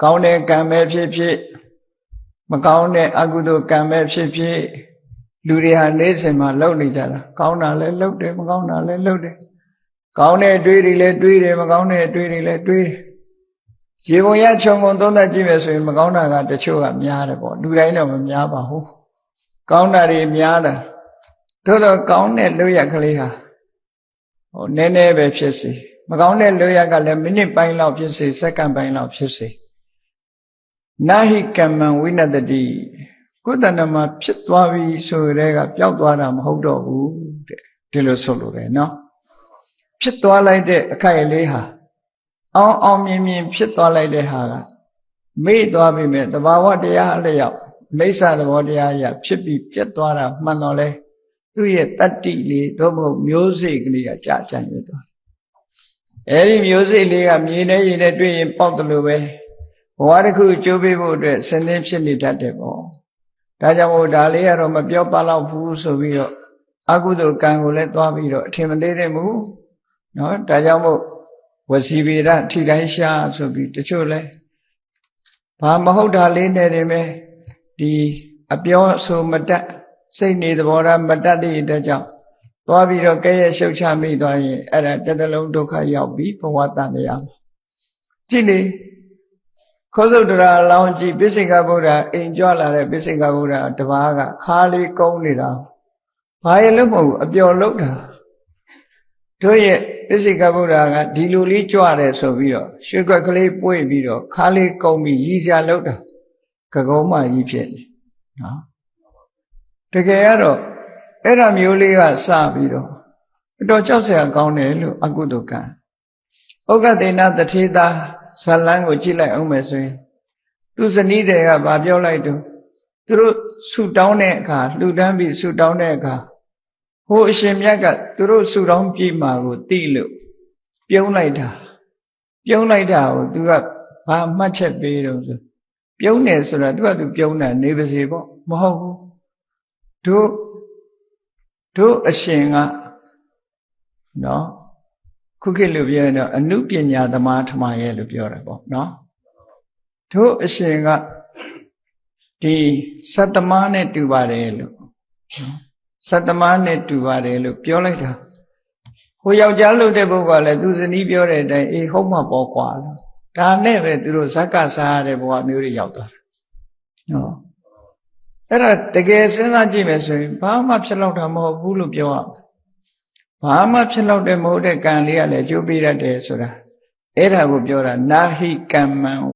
ကောင်းတဲ့ကံပဲဖြစ်ဖြစ်မကောင်းတဲ့အကုသိုလ်ကံပဲဖြစ်ဖြစ်လူတွေဟာနေ့စဉ်မှာလုပ်နေကြတာကောင်းတာလည်းလုပ်တယ်မကောင်းတာလည်းလုပ်တယ်ကောင်းတဲ့အတွေးတွေလည်းတွေးတယ်မကောင်းတဲ့အတွေးတွေလည်းတွေးတယ်ရေပုံရခြုံငုံသုံးသပ်ကြည့်မယ်ဆိုရင်မကောင်းတာကတချို့ကများတယ်ပေါ့လူတိုင်းတော့မများပါဘူးကောင်းတာတွေများတာသို့တော့ကောင်းတဲ့လုပ်ရကလေးဟာနည်းနည်းပဲဖြစ်စေမကောင်းတဲ့လုပ်ရကလည်းမိနစ်ပိုင်းလောက်ဖြစ်စေစက္ကန့်ပိုင်းလောက်ဖြစ်စေနာဟိကမ္မံဝိနတတိကိုယ်တဏ္ဍမှာဖြစ်သွားပြီဆိုရဲကပျောက်သွားတာမဟုတ်တော့ဘူးတဲ့ဒီလိုဆိုလိုတယ်နော်ဖြစ်သွားလိုက်တဲ့အခိုက်အလေးဟာအောင်မြင်ဖြစ်သွားလိုက်တဲ့ဟာကမေ့သွားပြီမဲ့တဘာဝတရားအလျောက်မိစ္ဆာသဘောတရားရဖြစ်ပြီးပြတ်သွားတာမှန်တော့လဲသူ့ရဲ့တတ္တိလေးသို့မဟုတ်မျိုးစိတ်ကလေးကကြာကြံ့ရသွားတယ်အဲဒီမျိုးစိတ်လေးကမြေနဲ့ရေနဲ့တွေ့ရင်ပေါက်တယ်လို့ပဲဘဝတစ်ခုကျိုးပေးဖို့အတွက်စဉ်းသင်းဖြစ်နေတတ်တယ်ပေါ့ဒါကြောင့်မို့ဒါလေးကတော့မပြောပါတော့ဘူးဆိုပြီးတော့အကုသိုလ်ကံကိုလည်းသွားပြီးတော့အထင်မသေးသင့်ဘူးနော်ဒါကြောင့်မို့ဝစီဗေဒထိတိုင်းရှာဆိုပြီးတချို့လဲဘာမဟုတ်တာလေးနဲ့တင်ပဲဒီအပြောဆိုမတတ်စိတ်နေသဘောထားမတတ်တဲ့အတွက်ကြောင့်သွားပြီးတော့ကဲရဲ့ရှုပ်ချမိသွားရင်အဲ့ဒါတစ်သလုံးဒုက္ခရောက်ပြီးဘဝတန်တရားမှာကြည့်လေခောစုတ်တရာလောင်းကြည့်ပိစိကဗုဒ္ဓအိမ်ကြွလာတဲ့ပိစိကဗုဒ္ဓတပါးကခါလေးကုန်းနေတာဘာရဲ့လို့မဟုတ်ဘူးအပျော်လို့တာတို့ရဲ့ပိစိကဗုဒ္ဓကဒီလိုလေးကြွတယ်ဆိုပြီးတော့ရွှေခွက်ကလေးပွေ့ပြီးတော့ခါလေးကုန်းပြီးရည်စရာလို့တာကကုံးမကြီးဖြစ်နေနော်တကယ်ကတော့အဲ့ဒါမျိုးလေးကစပြီးတော့အတော်ကြောက်စရာကောင်းတယ်လို့အကုသိုလ်ကံဥက္ကတေနတထေသာဇလန်းကိုကြည့်လိုက်အောင်မယ်ဆိုရင်သူဇနီးတွေကဗာပြောလိုက်တော့သူတို့ဆူတောင်းတဲ့အခါလှူဒန်းပြီးဆူတောင်းတဲ့အခါဟိုအရှင်မြတ်ကသူတို့ဆူတောင်းပြမှာကိုသိလို့ပြုံးလိုက်တာကိုသူကဘာမှတ်ချက်ပေးတော့ဆိုပြုံးတယ်ဆိုတာသူကသူပြုံးတာနေပါစေပေါ့မဟုတ်ဘူးတို့အရှင်ကနော်ခုခေတ်လိုပြောရင်တော့အနုပညာသမားထမရဲ့လို့ပြောတာပေါ့နော်တို့အရှင်ကဒီစတ္တမနဲ့တူပါတယ်လို့စတ္တမနဲ့တူပါတယ်လို့ပြောလိုက်တာဟိုယောက်ျားလို့တဲ့ပုဂ္ဂိုလ်ကလည်းသူဇနီးပြောတဲ့အတိုင်းအေးဟုတ်မှာပေါ့ကွာဒါနဲ့ပဲသူတို့ဇက်ကစားရတဲ့ဘဝမျိုးတွေရောက်သွားတယ်နော်အဲ့ဒါတကယ်စဉ်းစားကြည့်မယ်ဆိုရင်ဘာမှဖြစ်လောက်တာမဟုတ်ဘူးလို့ပြောရမယ်ဘာမှဖြစ်လောက်တဲ့မဟုတ်တဲ့ကံလေးကလည်းကျိုးပေးတတ်တယ်ဆိုတာအဲ့ဒါကိုပြောတာနာဟိကမ္မံ